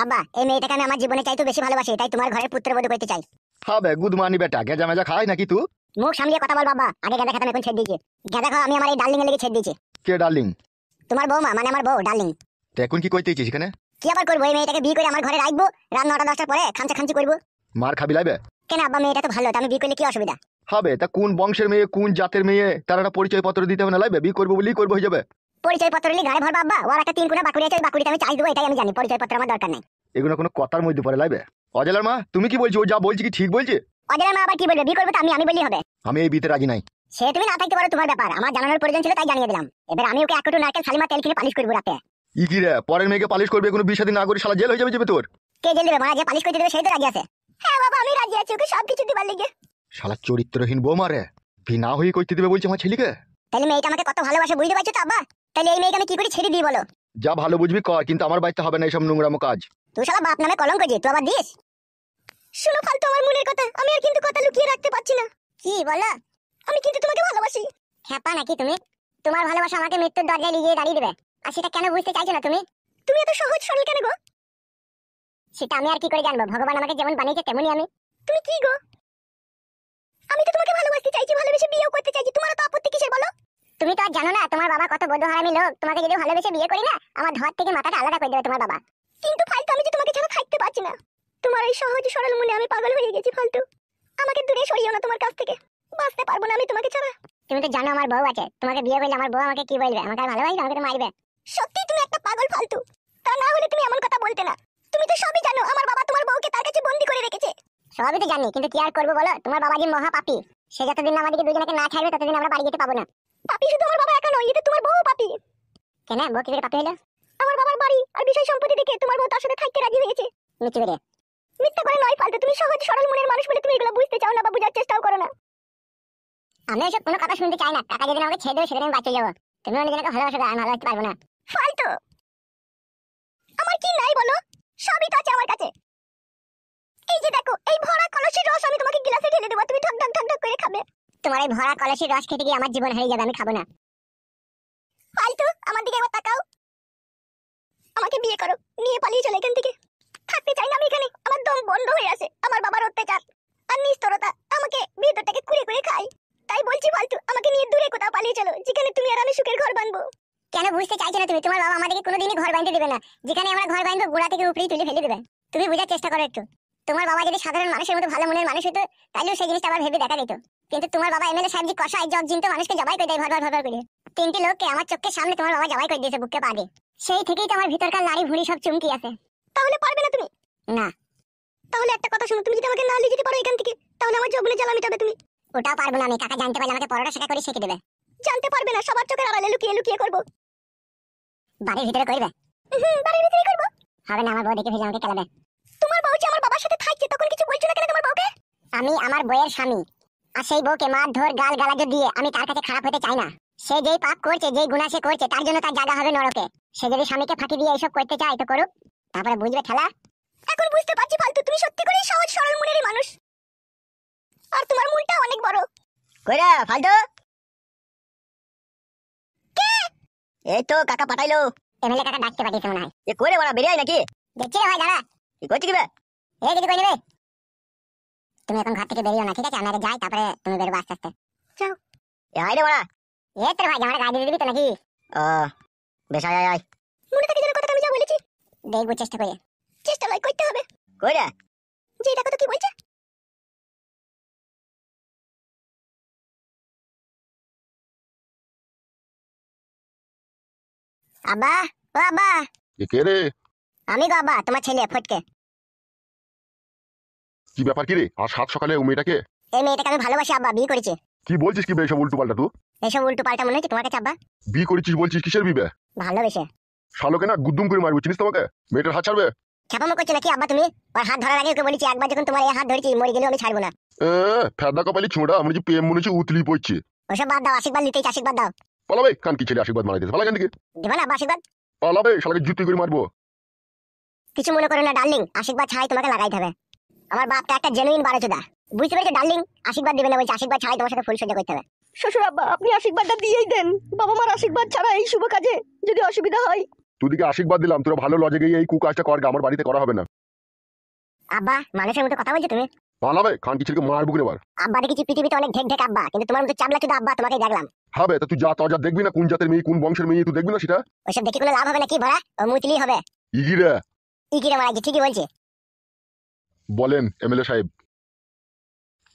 আব্বা এই মেয়েটাকে আমি আমার জীবনে চাইতে বেশি ভালোবাসি, তাই তোমার ঘরের পুত্রবধূ করতে চাই। হবে গুদমানি বেটা, গেজা মেজা খায় নাকি তুই? মুখ সামলিয়ে কথা বল বাবা, আগে গাঁদা খাতাম এখন ছেড়ে দিয়েছি। গাঁদা খাওয়া আমি আমার এই ডার্লিং এর লেগে ছেড়ে দিয়েছি। কে ডার্লিং? তোমার বৌমা মানে আমার বউ ডার্লিং। তো এখন কি কইতেছিস এখানে? কি আবার করবো, এই মেয়েটাকে বিয়ে করে আমার ঘরে রাখবো, রাত 9টা 10টার পরে খামচা খামচি করবো। মার খাবি লাইবে? কেন আব্বা, মেয়েটা তো ভালো, আমি বিয়ে করলে কি অসুবিধা? হবে তা কোন বংশের মেয়ে কোন জাতের মেয়ে তার একটা পরিচয় পত্র দিতে হবে না লাইবে? বিয়ে করবো বলেই করবো, হয়ে যাবে। পরিচয় পত্র নিয়ে গাড়ি ভরবা আব্বা, ওর একটা 3 কোণা বাকুড়ি আছে, ওই বাকুড়িতে আমি চাই দেবো, এটাই আমি জানি। পরিচয় পত্র আমার দরকার নাই। এগুলো কোনো কথার মধ্যে পড়ে লাইবে? অজলার মা তুমি কি বলছো? ও যা বলছি কি ঠিক বলছে? অজয় মা আবার কি বলবে? বিয়ে করবে তো আমি বললেই হবে। আমি এই বিয়েতে রাজি নাই। সে তুমি না থাকতে পারো, তোমার ব্যাপার, আমার জানানোর প্রয়োজন ছিল তাই জানিয়ে দিলাম। এবার আমি ওকে 1 কোটো নারকেল সালিমা তেল কিনে পালিশ করবো রাতে। ই কি রে, পরের মেয়েকে পালিশ করবে? কোনো বিয়ে শাদী না করে শালা জেল হয়ে যাবে তোর। কে জেল দেবে? মানে যে পালিশ করে দেবে সেই তো রাজি আছে। হ্যাঁ বাবা আমি রাজি আছি, ওকে সবকিছু দিবার লেগে। শালা চরিত্রহীন বৌমা রে, বিয়ে না হয়ে করতে দেবে বলছে আমার ছেলেকে। তাহলে মেয়েটা আমাকে কত ভালোবাসে বুঝতে পারছো তো আব্বা? তাহলে এই মেয়েকে আমি কি করে ছেড়ে দিই বলো? যা ভালো বুঝবি কর, কিন্তু আমার বাড়িতে হবে না এইসব নোংরামো কাজ। তুই শালা বাপ নামে কলঙ্ক যে, তুই আবার দিস। শুনো ফালতু আমার মনের কথা, আমি আর কিন্তু কথা লুকিয়ে রাখতে পারছি না। কি বলো? আমি কিন্তু তোমাকে ভালোবাসি। খেপা নাকি তুমি? তোমার ভালোবাসা আমাকে মৃত্যুর দরজায় নিয়ে দাঁড়িয়ে দেবে, আর সেটা কেন বুঝতে চাইছো না তুমি? তুমি এত সহজ সরল কেন গো? সেটা আমি আর কি করে জানবো, ভগবান আমাকে যেমন বানিয়েছে তেমনই আমি। তুমি কি গো? আমি তো তোমাকে ভালোবাসতে চাইছি, ভালোবেসে বিয়েও করতে চাইছি, তোমার তো আপত্তি কিসের বলো? তুমি তো আর জানো না তোমার বাবা কত বদ্ধ হারামি লোক। তোমাকে যদি ভালোবেসে বিয়ে করি না, আমার ধর থেকে মাথাটা আলাদা করে দেবে তোমার বাবা। কিন্তু ফালতু আমি যে তোমাকে ছাড়া থাকতে পারছি না। তোমার এই সহজ সরল মনে আমি পাগল হয়ে গেছি ফালতু। আমাকে দূরে সরিও না তোমার কাছ থেকে, বাঁচতে পারবো না আমি তোমাকে ছাড়া। তুমি তো জানো আমার বউ আছে, তোমাকে বিয়ে করলে আমার বউ আমাকে কি বলবে? আমাকে আর ভালোবাসবে? আমাকে তো মারবে। সত্যি তুমি একটা পাগল ফালতু, তা না হলে তুমি এমন কথা বলতে না। তুমি তো সবই জানো, আমার বাবা তোমার বউকে তার কাছে বন্দি করে রেখেছে। সবই তো জানি, কিন্তু কি আর করবো বলো, তোমার বাবা যে মহা পাপী। সে যতদিন আমাদেরকে দুজনকে না ছাড়বে ততদিন আমরা বাড়ি যেতে পাবো না। পাপী শুধু আমার বাবা একা নয়, এটা তোমার বউ পাপী। কেন বউ কি করে পাপী হলো? আমার বাবার বাড়ি আর বিষয় সম্পত্তি দেখে তোমার বউ তার সাথে থাকতে রাজি হয়েছে। মিথ্যে করে? মিথ্যা করে নয় ফালতু, তুমি সহজ সরল মনের মানুষ বলে তুমি এগুলো বুঝতে চাও না বা বোঝার চেষ্টাও করো না। আমি এসব কোনো কথা শুনতে চাই না, টাকা যেদিন আমাকে ছেড়ে দেবে সেদিন আমি বাঁচে যাবো। তুমি অন্যজনকে ভালোবাসো, আমি ভালোবাসতে পারবো না। ফালতু, আমার কি নাই বলো? সবই তো আছে আমার কাছে। এই যে দেখো, এই ভরা কলসির রস আমি তোমাকে গ্লাসে ঢেলে দেবো, তুমি ঢক ঢক ঢক ঢক করে খাবে। তোমার এই ভরা কলসির রস খেতে গিয়ে আমার জীবন হারিয়ে যাবে, আমি খাবো না। ফালতু, আমার দিকে একবার তাকাও। আমাকে বিয়ে করো, নিয়ে পালিয়ে চলে এখান থেকে। থাকতে চাই না আমি এখানে, আমার দম বন্ধ হয়ে আসে। আমার বাবার অত্যাচার আর নিষ্ঠুরতা আমাকে ভিতরটাকে কুড়ে কুড়ে খাই। তাই বলছি ফালতু, আমাকে নিয়ে দূরে কোথাও পালিয়ে চলো, যেখানে তুমি আর আমি সুখের ঘর বাঁধবো। কেন বুঝতে চাইছো না তুমি? তোমার বাবা আমাদেরকে কোনোদিনই ঘর বাঁধতে দেবে না। যেখানে আমরা ঘর বাঁধবো গোড়া থেকে উপরেই তুলে ফেলে দেবে। তুমি বোঝার চেষ্টা করো একটু। তোমার বাবা যদি সাধারণ মানুষের মতো ভালো মনের মানুষ হতো, তাহলেও সেই জিনিসটা আবার ভেবে দেখা যেত। কিন্তু তোমার বাবা এমএলএ সাহেব জি কষায় জগ জিনতে মানুষকে জবাই করে দেয়, ভর ভর ভর করে। 3টি লোককে আমার চোখের সামনে তোমার বাবা জবাই করে দিয়েছে বুকে পা দিয়ে। সেই থেকেই তো আমার ভিতরকার নাড়ি ভুঁড়ি সব চুমকি আছে। তাহলে পারবে না তুমি? না। তাহলে একটা কথা শুনো, তুমি যদি আমাকে না নিয়ে যেতে পারো এখান থেকে, তাহলে আমার যৌবনে জ্বালা মিটাবে তুমি। ওটাও পারবো না আমি, কাকা জানতে পারলে আমাকে পরোটা শেখা করে শিখে দেবে। জানতে পারবে না, সবার চোখের আড়ালে লুকিয়ে লুকিয়ে করবো। বাড়ির ভিতরে করবে? বাড়ির ভিতরে করবো। হবে না, আমার বউ দেখে ফেলে আমাকে কেলাবে। তোমার বউ যে আমার বাবার সাথে থাকছে, তখন কিছু বলছো না কেন তোমার বউকে? আমি আমার বউয়ের স্বামী, আর সেই বউকে মার ধর গাল গালাজ দিয়ে আমি তার কাছে খারাপ হতে চাই না। সে যেই পাপ করছে, যেই গুনাহ সে করছে, তার জন্য তার জায়গা হবে নরকে। সে যদি স্বামীকে ফাঁকি দিয়ে এইসব করতে চায় তো করুক, তারপরে বুঝবে ঠেলা। এখন বুঝতে পারছি ফালতু, তুমি সত্যি করেই সহজ সরল মনের মানুষ, আর তোমার মনটা অনেক বড়। কইরা ফালতু কে? এই তো কাকা পাঠাইলো। এমএলএ কাকা ডাকতে পাঠিয়েছে মনে হয়। এ কইরে বড়া বেরিয়ে আই নাকি? দেখছি রে ভাই, দাঁড়া। কি করছিস কি বে? এই কিছু কই নেবে। তুমি এখন ঘর থেকে বেরিও না, ঠিক আছে? আমরা যাই, তারপরে তুমি বেরোবে আস্তে আস্তে। যাও। এ আই রে বড়া। এই তোর ভাই জামাটা গায়ে দিয়ে দিবি তো নাকি? বেশ আয় আয় আয়। মনে থাকে যেন কথাটা আমি যা বলেছি। দেখবো চেষ্টা করে। চেষ্টা লয় করতে হবে। কইরা যে দেখো তো কি বলছে। আব্বা, ও আব্বা। কে রে? আমি গো আব্বা, তোমার ছেলে ফটকে। কি ব্যাপার কি রে? আর সাত সকালে ও মেয়েটাকে? এই মেয়েটাকে আমি ভালোবাসি আব্বা, বিয়ে করেছি। কি বলছিস কি বে এসব উল্টো পাল্টা? তুই এসব উল্টো পাল্টা মনে হচ্ছে তোমার কাছে আব্বা? বিয়ে করেছিস বলছিস, কিসের বিয়ে? ভালোবেসে। শালোকে না গুদ্দুম করে মারবো, চিনিস তোমাকে? মেয়েটার হাত ছাড়বে? ছাপামো করছো নাকি আব্বা তুমি? ওর হাত ধরার আগে ওকে বলেছি, একবার যখন তোমার এই হাত ধরেছি মরে গেলেও আমি ছাড়বো না। ফেদা কপালি ছোঁড়া, আমি যে প্রেম মনে হচ্ছে উতলি পড়ছে। ওসব বাদ দাও, আশীর্বাদ নিতেই আশীর্বাদ দাও। পালাবে কান কি ছেলে আশীর্বাদ মারা দিতে? পালা কেন দিকে? দেবো না আব্বা আশীর্বাদ? পালাবে, শালাকে জুতি করে মারবো। কিছু মনে করো না ডার্লিং, আশীর্বাদ ছাড়াই তোমাকে লাগাইতে হবে। আমার বাপটা একটা জেনুইন বারোচোদা, বুঝতে পেরেছো ডার্লিং? আশীর্বাদ দেবে না বলছে, আশীর্বাদ ছাড়াই তোমার সাথে ফুল সহ্য করতে হবে। শ্বশুর আব্বা, আপনি আশীর্বাদটা দিয়েই দেন। বাবা মার আশীর্বাদ ছাড়া এই শুভ কাজে যদি অসুবিধা হয়। তোদিকে আশীর্বাদ দিলাম, তোরা ভালো লজে গিয়ে এই কুকাজটা কর, আমার বাড়িতে করা হবে না। আব্বা মানুষের মতো কথা বলছো তুমি। পালাবে খান কিচুরকে মারবো এবার। আব্বা দেখেছি পৃথিবীতে অনেক ঢেক ঢেক আব্বা, কিন্তু তোমার মতো চাবলা চুদা আব্বা তোমাকে দেখলাম। হবে তা তুই যা তজা দেখবি না কোন জাতের মেয়ে কোন বংশের মেয়ে তুই দেখবি না সেটা। ওইসব দেখে কোনো লাভ হবে না কি ভরা, ও মুতলি হবে। ইগিরে ইকিরে মারা ঠিকই বলছে। বলেন এমএলএ সাহেব।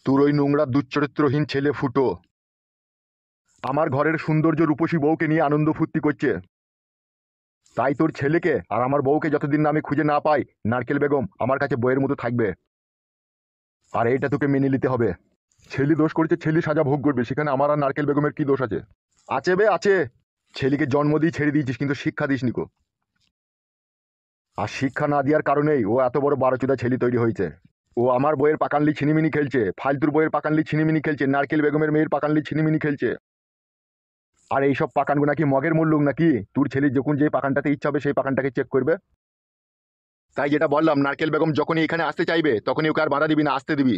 তোর ওই নোংরা দুশ্চরিত্রহীন ছেলে ফুটো আমার ঘরের সৌন্দর্য রূপসী বউকে নিয়ে আনন্দ ফুর্তি করছে, তাই তোর ছেলেকে আর আমার বউকে যতদিন না আমি খুঁজে না পাই, নারকেল বেগম আমার কাছে বইয়ের মতো থাকবে। আর এইটা তোকে মেনে নিতে হবে। ছেলে দোষ করেছে, ছেলে সাজা ভোগ করবে, সেখানে আমার আর নারকেল বেগমের কি দোষ আছে? আছে বে আছে। ছেলেকে জন্ম দিয়ে ছেড়ে দিয়েছিস কিন্তু শিক্ষা দিসনি কো। আর শিক্ষা না দেওয়ার কারণেই ও এত বড় বারোচুদা ছেলে তৈরি হয়েছে। ও আমার বইয়ের পাকানলি ছিনিমিনি খেলছে, ফালতুর বইয়ের পাকানলি ছিনিমিনি খেলছে, নারকেল বেগমের মেয়ের পাকানলি ছিনিমিনি খেলছে। আর এইসব পাকানগুলো নাকি মগের মূল্য নাকি? তোর ছেলে যখন যে পাকানটাতে ইচ্ছা হবে সেই পাকানটাকে চেক করবে। তাই যেটা বললাম, নারকেল বেগম যখনই এখানে আসতে চাইবে তখনই ওকে আর বাধা দিবি না, আসতে দিবি।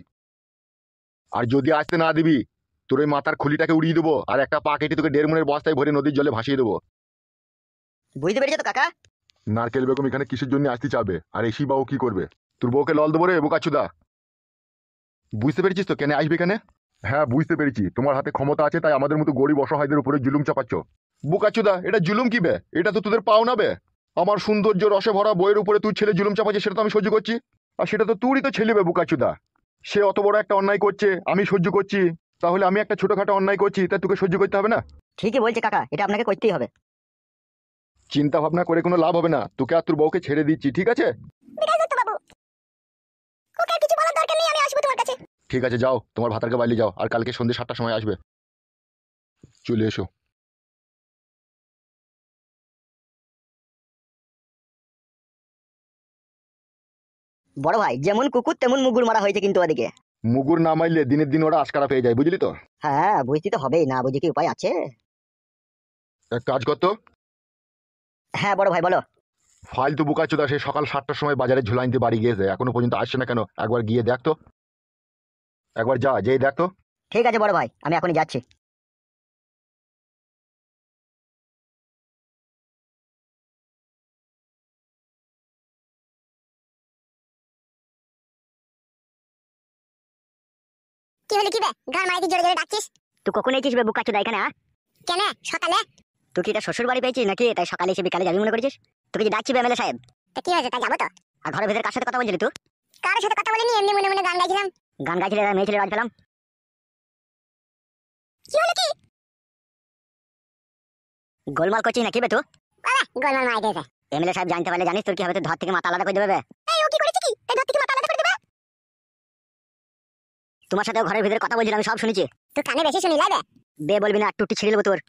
আর যদি আসতে না দিবি তোর ওই মাথার খুলিটাকে উড়িয়ে দেবো, আর একটা পা কেটে তোকে 1.5 মনের বস্তায় ভরে নদীর জলে ভাসিয়ে দেবো। বুঝতে পেরেছো তো কাকা? নারকেল বেগম এখানে কিসের জন্য আসতে চাবে, আর এসি বাবু কি করবে? তোর বউকে লল দেবো রে বোকাচুদা। বুঝতে পেরেছিস তো কেন আসবে এখানে? হ্যাঁ বুঝতে পেরেছি, তোমার হাতে ক্ষমতা আছে তাই আমাদের মতো গরিব অসহায়দের উপরে জুলুম চাপাচ্ছ। বোকাচুদা এটা জুলুম কি বে? এটা তো তোদের পাও না বে। আমার সৌন্দর্য রসে ভরা বইয়ের উপরে তুই ছেলে জুলুম চাপাচ্ছে, সেটা তো আমি সহ্য করছি। আর সেটা তো তুরই তো ছেলে বে বোকাচুদা। সে অত বড় একটা অন্যায় করছে, আমি সহ্য করছি, তাহলে আমি একটা ছোটখাটো অন্যায় করছি তা তোকে সহ্য করতে হবে না? ঠিকই বলছে কাকা, এটা আপনাকে করতেই হবে। চিন্তা ভাবনা করে কোনো লাভ হবে না, তোকে আর তোর বউকে ছেড়ে দিচ্ছি, ঠিক আছে? বাবু ওকে আর কিছু বলার দরকার নেই, আমি আসবো তোমার কাছে। ঠিক আছে যাও, তোমার ভাতারকে বাইরে যাও, আর কালকে সন্ধ্যে 7টার সময় আসবে। চলে এসো। বড় ভাই যেমন কুকুর তেমন মুগুর মারা হয়েছে কিন্তু ওদিকে। মুগুর না মারলে দিনের দিন ওরা আশকারা পেয়ে যায়, বুঝলি তো? হ্যাঁ বুঝতে তো হবেই, না বুঝে কি উপায় আছে? এক কাজ করতো, হ্যাঁ বড় ভাই বলো। ফালতু বোকাচোদা সে সকাল 7টার সময় বাজারে ঝুলাইতে বাড়ি গিয়েছে, এখনো পর্যন্ত আসছে না কেন? একবার গিয়ে দেখতো, একবার যা যেই দেখতো। ঠিক আছে বড় ভাই, আমি এখনই যাচ্ছি। কি হলো কি বে, গান মাইকে জোরে জোরে ডাকছিস? তুই কখন এসেছিস বে বুকাচুদা এখানে? কেন সকালে? তুই কি এটা শ্বশুর বাড়ি পেয়েছিস নাকি তাই সকালে এসে বিকালে যাবি মনে করেছিস? তোকে যে ডাকছি এমএলএ সাহেব। তা কি হয়েছে, তাই যাবো তো। আর ঘরের ভিতরে কার সাথে কথা বলছিলি তুই? কারোর সাথে কথা বলিনি, এমনি মনে মনে গান গাইছিলাম। গান গাইছিলি আর মেয়ে ছেলে বাজ পেলাম। কি হলো কি? গোলমাল করছিস নাকি বে তুই? বাবা গোলমাল মাই দিয়েছে। এমএলএ সাহেব জানতে পারলে জানিস তোর কি হবে, তোর ধর থেকে মাথা আলাদা করে দেবে বে। এই ও কি করেছে কি, এই ধর থেকে মাথা আলাদা করে দেবে? তোমার সাথে ঘরের ভিতরে কথা বলছিলাম, আমি সব শুনেছি। তুই কানে বেশি শুনি লাগে বে, বলবি না টুটি ছিঁড়ে দেবো তোর।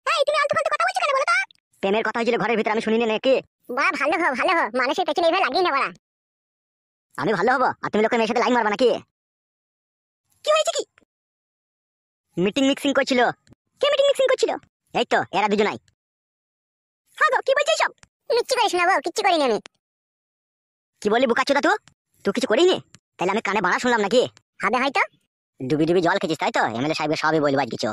এই তুমি আলতু ফালতু কথা বলছো কেন বলো তো? প্রেমের কথা হয়েছিল ঘরের ভিতরে, আমি শুনিনি নাকি? বাড়া ভালো হো ভালো হো, মানুষের পেছনে এইভাবে লাগিয়ে না বাড়া। আমি ভালো হবো আর তুমি লোকের মেয়ের সাথে লাইন মারবা নাকি? কি হয়েছে কি? মিটিং মিক্সিং করছিল। কে মিটিং মিক্সিং করছিল? এই তো এরা দুজনাই। হ্যাঁ গো কি বলছিস সব? মিচ্ছি করিস না বউ, কিচ্ছু করিনি আমি। কি বলি বুকাচোদা তুই? তুই কিছু করিনি? তাহলে আমি কানে বাড়া শুনলাম নাকি? হবে হয়তো। ডুবি ডুবি জল খেয়েছিস তাই তো? এমএলএ সাহেবকে সবই বলবো আজ কিছু।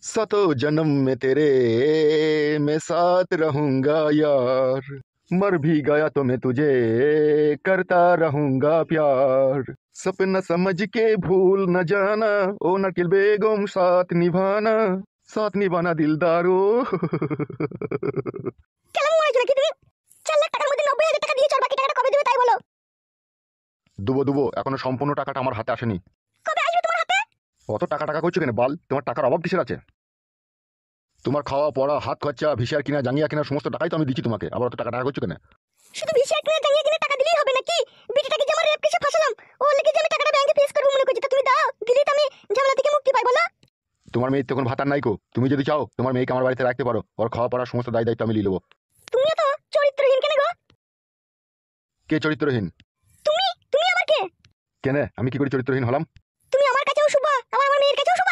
सतो जन्म में तेरे मैं साथ रहूंगा यार, मर भी गया तो मैं तुझे करता रहूंगा प्यार, सपना समझ के भूल न जाना ओ नकील बेगम, साथ निभाना दिलदारो। কেমন মনে হচ্ছে নাকি তুমি? 4 লাখ টাকার মধ্যে 90,000 টাকা দিয়ে চল, বাকি টাকাটা কবে দিবে তাই বলো। দুবো এখনো সম্পূর্ণ টাকাটা আমার হাতে আসেনি। কবে আসবে তোমার হাতে? অত টাকা টাকা করছো কেন বাল? তোমার টাকার অভাব কিসের আছে? তোমার খাওয়া পড়া হাত খরচা ভিসিআর কিনা জাঙ্গিয়া কিনা সমস্ত টাকাই তো আমি দিচ্ছি তোমাকে, আবার অত টাকা টাকা করছো কেন? শুধু ভিসিআর কিনে জানিয়ে কিনে টাকা দিলেই হবে নাকি? বিটিটাকে যে আমার রেপ কেসে ফাঁসালাম, ও লেগে যে আমি টাকাটা ব্যাংকে ফেস করব মনে করছি, তা তুমি দাও, দিলেই তো আমি ঝামেলা থেকে মুক্তি পাই বলো। তোমার মেয়ে তখন ভাতার নাই কো, তুমি যদি চাও তোমার মেয়েকে আমার বাড়িতে রাখতে পারো, ওর খাওয়া পড়ার সমস্ত দায় দায়িত্ব আমি নিয়ে নেবো। তুমি তো চরিত্রহীন কেন গো? কে চরিত্রহীন? তুমি তুমি আমার কে? কেন আমি কি করে চরিত্রহীন হলাম? তুমি আমার কাছেও শুভ, আমার মেয়ের কাছেও শুভ।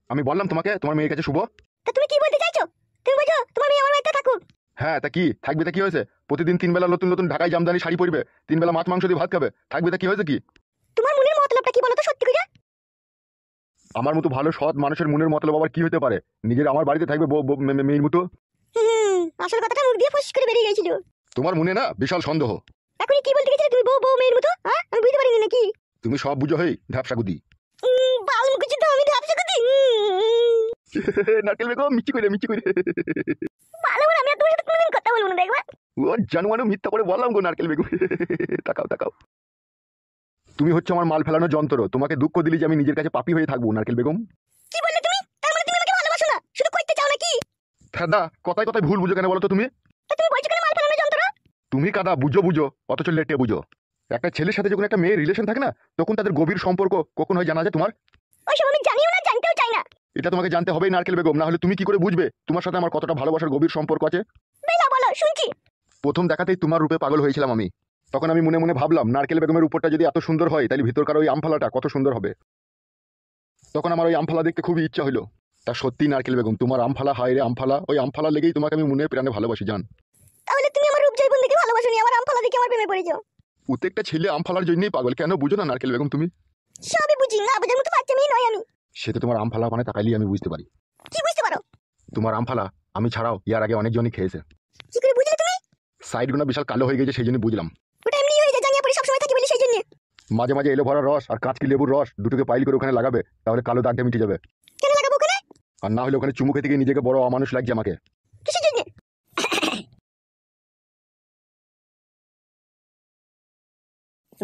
আমি বললাম তোমাকে তোমার মেয়ের কাছে শুভ। তা তুমি কি বলতে চাইছো? তুমি বলছো তোমার মেয়ে আমার বাড়িতে থাকুক? হ্যাঁ তা কি থাকবে, তা কি হয়েছে? প্রতিদিন 3 বেলা নতুন নতুন ঢাকাই জামদানি শাড়ি পরবে, 3 বেলা মাছ মাংস দিয়ে ভাত খাবে, থাকবে তা কি হয়েছে কি? তোমার মনের মতলবটা কি বলো তো সত্যি করে? আমার মতো ভালো সৎ মানুষের মনের মতলব আবার কি হতে পারে? নিজের আমার বাড়িতে থাকবে মেয়ের মতো? আসল কথাটা মুখ দিয়ে ফস করে বেরিয়ে গেছিল। তোমার মনে না বিশাল সন্দেহ। এখনই কি বলতে গেছিলে তুমি বউ বউ মেয়ের মতো? হ্যাঁ, আমি বুঝতে পারিনি নাকি? তুমি সব বুঝো হেই ধ্যাপসাগুদি। বাল মুখে তো আমি ধাপসা করতে নারকেল বেগম মিচি করে ভালো করে আমি আর তোমার সাথে কোনোদিন কথা বলবো না দেখবা। ও জানুয়ানো মিথ্যা করে বললাম গো নারকেল বেগম। তাকাও তাকাও। তুমি হচ্ছে আমার মাল ফেলানোর যন্ত্র। তোমাকে দুঃখ দিলি যে আমি নিজের কাছে পাপী হয়ে থাকবো নারকেল বেগম। কি বললে তুমি? তার মানে তুমি আমাকে ভালোবাসো না, শুধু কইতে চাও নাকি? ফেদা কথায় কথায় ভুল বুঝো কেন বলো তো তুমি? তা তুমি বলছো কেন মাল ফেলানোর যন্ত্র? তুমি কাদা বুঝো বুঝো অথচ লেটে বুঝো। একটা ছেলের সাথে যখন একটা মেয়ের রিলেশন থাকে না, তখন তাদের গভীর সম্পর্ক কখন হয় জানা যায় তোমার? ওইসব আমি জানিও না, জানতেও চাই না। এটা তোমাকে জানতে হবেই নারকেল বেগম, না হলে তুমি কি করে বুঝবে তোমার সাথে আমার কতটা ভালোবাসার গভীর সম্পর্ক আছে? বেলা বলো, শুনছি। প্রথম দেখাতেই তোমার রূপে পাগল হয়েছিলাম আমি। তখন আমি মনে মনে ভাবলাম নারকেল বেগমের উপরটা যদি এত সুন্দর হয় তাহলে ভিতরকার ওই আমফালাটা কত সুন্দর হবে। তখন আমার ওই আমফালা দেখতে খুবই ইচ্ছা হলো। তা সত্যি নারকেল বেগম তোমার আমফালা, হায় রে আমফালা, ওই আমফালা লেগেই তোমাকে আমি মনে প্রাণে ভালোবাসি জান। তাহলে তুমি আমার রূপ জৈবন দেখে ভালোবাসোনি, আমার আমফালা দেখে আমার প্রেমে পড়েছো। প্রত্যেকটা ছেলে আমফালার জন্যই পাগল, কেন বুঝো না নারকেল বেগম তুমি? সবই বুঝি, না বোঝার মতো বাচ্চা মেয়ে নয় আমি। সেটা তোমার আমফালা মানে তাকাইলেই আমি বুঝতে পারি। কি বুঝতে পারো? তোমার আমফালা আমি ছাড়াও ইয়ার আগে অনেকজনই খেয়েছে। কি করে বুঝলে তুমি? সাইডগুলো বিশাল কালো হয়ে গেছে সেই জন্য বুঝলাম। ওটা এমনি হয়ে যায়, জানিয়া পড়ে সবসময় থাকি বলি সেই জন্য। মাঝে মাঝে এলো ভরা রস আর কাঁচকি লেবুর রস দুটোকে পাইল করে ওখানে লাগাবে, তাহলে কালো দাগটা মিটে যাবে। কেন লাগাবো ওখানে? আর না হলে ওখানে চুমু খেতে গিয়ে নিজেকে বড় অমানুষ লাগছে আমাকে। কিসের জন্য?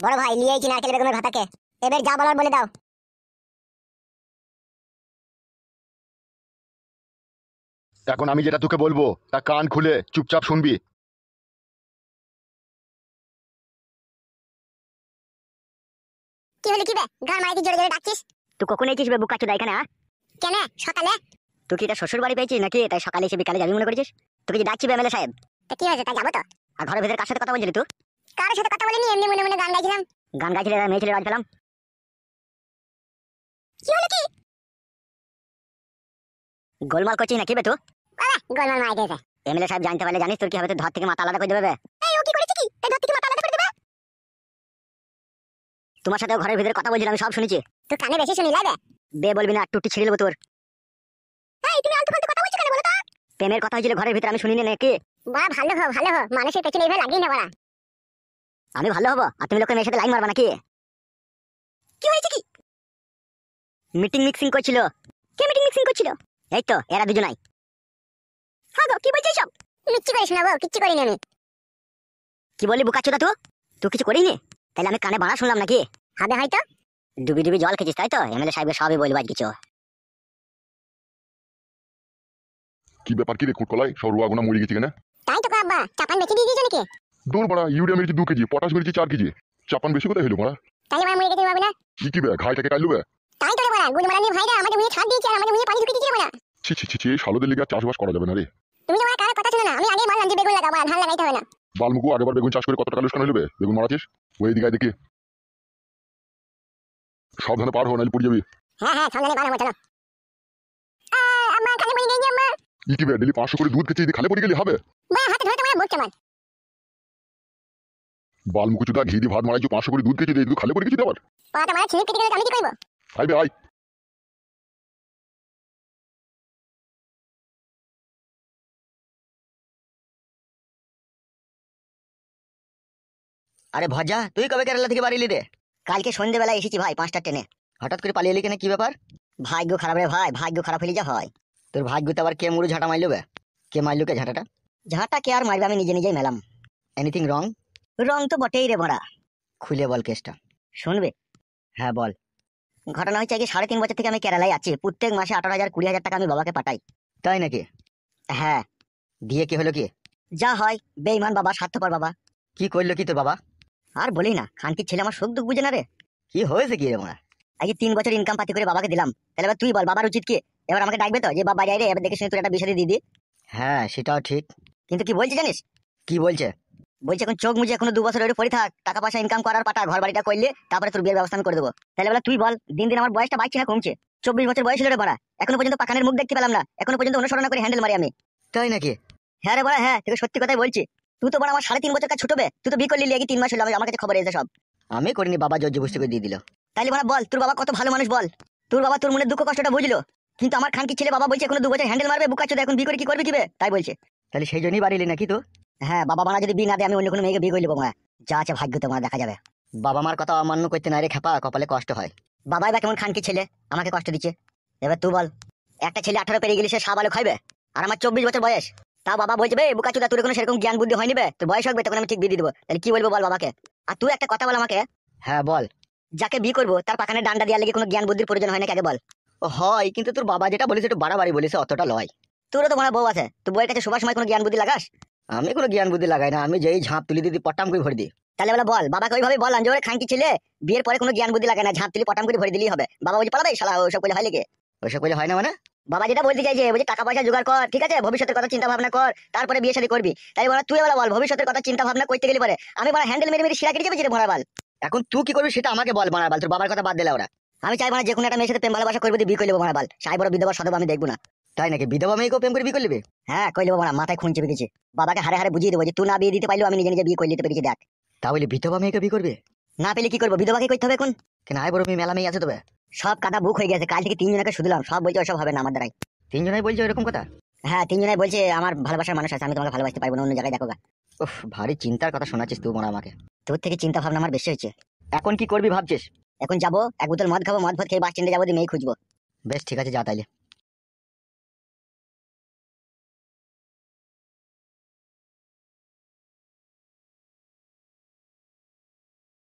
বড় ভাই নিয়ে আইছি নারকেল বেগমের ভাতাকে, এবার যা বলার বলে দাও। এখন আমি যেটা তোকে বলবো তা কান খুলে চুপচাপ শুনবি। কি হলো কি বে, গান মাইকে জোরে জোরে ডাকছিস? তুই কখন এসেছিস বে বুকা চোদা এখানে? কেন সকালে? তুই কি এটা শ্বশুর বাড়ি পেয়েছিস নাকি তাই সকালে এসে বিকালে যাবি মনে করেছিস? তুই কি ডাকছিস এমএলএ সাহেব? তা কি হয়েছে, তাই যাবো তো। আর ঘরের ভিতরে কার সাথে কথা বলছিলি তুই? কারোর সাথে কথা বলিনি, এমনি মনে মনে গান গাইছিলাম। গান গাইছিলি আর মেয়ে ছেলে বাড়ি পেলাম। কি হলো কি? গোলমাল করছিস নাকি বে তুই? বাবা গোলমাল মাই দিয়েছে। এমএলএ সাহেব জানতে পারলে জানিস তোর কি হবে, তুই ধর থেকে মাথা আলাদা করে দেবে বে। এই ও কি করেছে কি, এই ধর থেকে মাথা আলাদা করে দেবে? তোমার সাথে ঘরের ভিতরে কথা বলছিলাম, আমি সব শুনেছি। তুই কানে বেশি শুনি লাগে বে, বলবি না টুটি ছিড়ে দেবো তোর। এই তুমি আলতু ফালতু কথা বলছো কেন বলো তো? প্রেমের কথা হয়েছিল ঘরের ভিতরে, আমি শুনিনি নাকি? বাবা ভালো হো ভালো হো, মানুষের পেছনে এইভাবে লাগিয়ে না বাড়া। আমি ভালো হবো আর তুমি লোকের মেয়ের সাথে লাইন মারবা নাকি? কি হয়েছে কি? মিটিং মিক্সিং করছিল। কে মিটিং মিক্সিং করছিল? এই তো এরা দুজনাই। হ্যাঁ গো, কি বলছিস সব? মিচ্ছি করে শোনাবো, কিচ্ছু করিনি আমি। কি বলি বুকাচোদা তুই? তুই কিছু করিনি? তাহলে আমি কানে বাড়া শুনলাম নাকি? হবে হয়তো। ডুবি ডুবি জল খেয়েছিস তাই তো? এমএলএ সাহেবকে সবই বলবো আজ কিছু। কি ব্যাপার কি রে কুটকলাই, সব রুয়া গুনা মরে গেছে কেন? তাই তো আব্বা, চাপান বেশি দিয়ে দিয়েছো নাকি? দূর বড়া, ইউরিয়া মেরেছি 2 কেজি, পটাশ মেরেছি 4 কেজি, চাপান বেশি কোথায় হইলো বড়া? তাহলে আমার মরে গেছে ভাবে না? কি বে ঘাইটাকে কাইলু বে? তাই তো রে বড়া, গুলমারা নিয়ে ভাইরা আমাদের মুখে ছাদ দিয়েছে আর আমাদের মুখে পানি ঢুকিয়ে দিয়েছে বড়া। ছি ছি ছি ছি, শালোদের লিগে আর চাষবাস করা যাবে না রে। তুমি তো আমার কারো কথা শুনো না, আমি আগেই বললাম যে বেগুন লাগাবো, আর ধান লাগাইতে হবে না। বালমুকু আগেবার বেগুন চাষ করে কত টাকা লোকসান হইলো বে? বেগুন মারাছিস ওই দিকে দেখি, সাবধানে পার হো নাইলে পড়ে যাবি। হ্যাঁ হ্যাঁ, সামনে বানাবো চলো। আম্মা খালি পড়ে গেছি আম্মা। কি বে ডেলি 500 করে দুধ খেয়েছিস, খালে পড়ে গেলি হবে? বা হাতে ধরে তোমার বকছে আমার। বালমুকু চুদা ঘি দিয়ে ভাত মারাইছো, 500 করে দুধ খেয়েছিস, তুই খালে পড়ে গেছিস আবার? পাটা মারা ছিঁড়ে কেটে গেলে আমি কি করবো? আইবে আই। আরে ভজা, তুই কবে কেরালা থেকে বাড়ি এলি রে? কালকে সন্ধ্যেবেলা এসেছি ভাই 5টা ট্রেনে। হঠাৎ করে পালিয়ে এলি কেন, কি ব্যাপার? ভাগ্য খারাপ রে ভাই, ভাগ্য খারাপ হলে যা হয়। তোর ভাগ্যতে আবার কে মুড়ু ঝাঁটা মারলো বে? কে মারলো কে ঝাঁটাটা? ঝাঁটা কে আর মারবে, আমি নিজে নিজেই মেলাম। Anything wrong? রং তো বটেই রে বড়া। খুলে বল কেসটা। শুনবে? হ্যাঁ বল। ঘটনা হচ্ছে কি, 3.5 বছর থেকে আমি কেরালায় আছি। প্রত্যেক মাসে 18,000 20,000 টাকা আমি বাবাকে পাঠাই। তাই নাকি? হ্যাঁ। দিয়ে কি হলো কি? যা হয়, বেঈমান বাবা, স্বার্থপর বাবা। কি করলো কি তোর বাবা? আর বলি না, খানকির ছেলে আমার সুখ দুঃখ বুঝে না রে। কি হয়েছে কি রে মোরা? আগে 3 বছর ইনকাম পাতি করে বাবাকে দিলাম, তাহলে এবার তুই বল বাবার উচিত কি? এবার আমাকে ডাকবে তো যে বাবা বাড়ি আয় রে, এবার দেখে শুনে তোর একটা বিষয় দিয়ে দি। হ্যাঁ সেটাও ঠিক, কিন্তু কি বলছে জানিস? কি বলছে? বলছে এখন চোখ মুজে এখনো 2 বছর ওরে পড়ে থাক, টাকা পয়সা ইনকাম করার পাটা, ঘর বাড়িটা করলে তারপরে তোর বিয়ের ব্যবস্থা আমি করে দেবো। তাহলে বলে তুই বল, দিন দিন আমার বয়সটা বাড়ছে না কমছে? 24 বছর বয়স হলো রে বাড়া, এখনো পর্যন্ত পাকানের মুখ দেখতে পেলাম না, এখনো পর্যন্ত অনুসরণ করে হ্যান্ডেল মারি আমি। তাই নাকি? হ্যাঁ রে বাড়া হ্যাঁ, তোকে সত্যি কথাই বলছি। তুই তো বড় আমার 3.5 বছর কাজ ছোটবে, তুই তো বিয়ে করলি আগে 3 মাস হলো, আমার কাছে খবর এসে সব। আমি করিনি, বাবা জোর জবরদস্তি করে দিয়ে দিল। তাইলে বড় বল তোর বাবা কত ভালো মানুষ বল। তোর বাবা তোর মনে দুঃখ কষ্টটা বুঝলো, কিন্তু আমার খানকি ছেলে বাবা বলছে এখনো 2 বছর হ্যান্ডেল মারবে, বুকা চোদা এখন বিয়ে করে কি করবে কিবে তাই বলছে। তাহলে সেই জন্যই বাড়ি এলি নাকি তো? হ্যাঁ, বাবা মারা যদি বিয়ে না দেয় আমি অন্য কোনো মেয়েকে বিয়ে করে নেবো। যা আছে ভাগ্য তোমার দেখা যাবে। বাবা মার কথা অমান্য করতে না রে খেপা, কপালে কষ্ট হয়। বাবাই বা কেমন খানকি ছেলে আমাকে কষ্ট দিচ্ছে? এবার তুই বল, একটা ছেলে 18 পেরিয়ে গেলে সে সাবালে খাইবে, আর আমার 24 বছর বয়স। তা বাবা বলছে বে বুকা চোদা তোর কোনো সেরকম জ্ঞান বুদ্ধি হয়নি বে, তোর বয়স হবে তখন আমি ঠিক বিয়ে দিয়ে দেবো। তাহলে কি বলবো বল বাবাকে? আর তুই একটা কথা বল আমাকে। হ্যাঁ বল। যাকে বিয়ে করবো তার পাখানে ডান্ডা দেওয়ার লেগে কোনো জ্ঞান বুদ্ধির প্রয়োজন হয় না আগে বল। ও হয়, কিন্তু তোর বাবা যেটা বলেছে একটু বাড়াবাড়ি বলেছে, অতটা লয়। তোরও তো মনে হয় বউ আছে, তুই বউয়ের কাছে সবার সময় কোনো জ্ঞান বুদ্ধি লাগাস? আমি কোনো জ্ঞান বুদ্ধি লাগাই না, আমি যেই ঝাঁপ তুলি দিদি পটাম করে ভরে দিই। তাহলে বলে বল বাবাকে ওইভাবে বল যে ওরে খানকি ছেলে বিয়ের পরে কোনো জ্ঞান বুদ্ধি লাগে না, ঝাঁপ তুলি পটাম করে ভরে দিলেই হবে। বাবা বলছে পালাবে শালা, ওসব করলে হয় লেগে। ওসব করলে হয় না মানে? বাবা যেটা বলতে চাইছে বলছে টাকা পয়সা জোগাড় কর, ঠিক আছে, ভবিষ্যতের কথা চিন্তা ভাবনা কর, তারপরে বিয়ে শাদী করবি। তাই বলা তুই বল ভবিষ্যতের কথা চিন্তা ভাবনা করতে গেলে পরে আমি বলা হ্যান্ডেল মেরে মেরে শিরা কেটে যাবে ভরা বাল। এখন তুই কি করবি সেটা আমাকে বল বাল, তোর বাবার কথা বাদ দিলে ওরা। আমি চাইবো না যে কোনো একটা মেয়ের সাথে প্রেম ভালোবাসা করবি বিয়ে করে নেবো বাল, সাই বড় বিধবা সদব আমি দেখবো না। তাই নাকি? বিধবা মেয়েকেও প্রেম করে বিয়ে করে নেবে? হ্যাঁ কই নেবো মাথায় খুন চেপে গেছে। বাবাকে হারে হারে বুঝিয়ে দেবো যে তুই না বিয়ে দিতে পারলেও আমি নিজে নিজে বিয়ে করে নিতে পেরেছি দেখ। তাহলে বিধবা মেয়েকে বিয়ে করবে? না পেলে কি করবো, বিধবাকে করতে হবে এখন। কেন আয় বড় মেয়ে মেলা মেয়ে আছে তবে সব কাদা বুক হয়ে গেছে, কাল থেকে 3 জনকে শুধলাম, সব বলছে ওসব হবে না আমার দ্বারাই। 3 জনাই বলছে এরকম কথা? হ্যাঁ 3 জনাই বলছে আমার ভালোবাসার মানুষ আছে, আমি তোমাকে ভালোবাসতে পারবো না, অন্য জায়গায় দেখো গা। উফ, ভারী চিন্তার কথা শোনাচ্ছিস তুই মনে আমাকে। তোর থেকে চিন্তা ভাবনা আমার বেশি হয়েছে। এখন কি করবি ভাবছিস? এখন যাবো এক বোতল মদ খাবো, মদ খেয়ে বাস স্ট্যান্ডে যাবো, দিয়ে মেয়ে খুঁজবো। বেশ ঠিক আছে যা তাইলে।